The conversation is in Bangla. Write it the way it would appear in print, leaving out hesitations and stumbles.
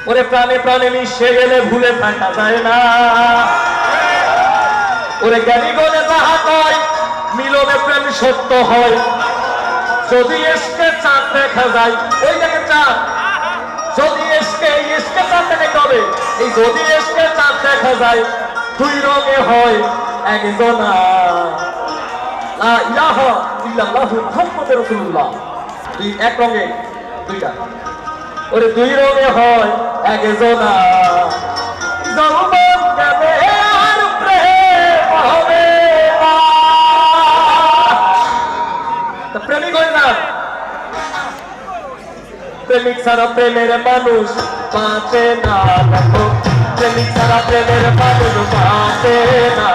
ওরে প্রাণে প্রাণে মিশে গেলে ভুলে থাকা যায় না। ওরে জ্ঞানী গলে যাহা কয় মিলনে প্রেম সত্য হয়। যদি এসকে চাঁদ দেখা যায়, ওই দেখে চাঁদ, যদি এসকে চাঁদ দেখে হবে, এই যদি এসকে চাঁদ দেখা যায় দুই রঙে হয় একজনা। লা ইলাহা ইল্লাল্লাহু মুহাম্মাদুর রাসূলুল্লাহ। দুই এক রঙে দুইটা, ওরে দুই রঙে হয় একজনা। জন্ম যাবে আর প্রেম হবে না। প্রেমিক হয় না, প্রেমিক ছাড়া প্রেমের মানুষ বাঁচে না। দেখো প্রেমিক ছাড়া প্রেমের মানুষ বাঁচে না।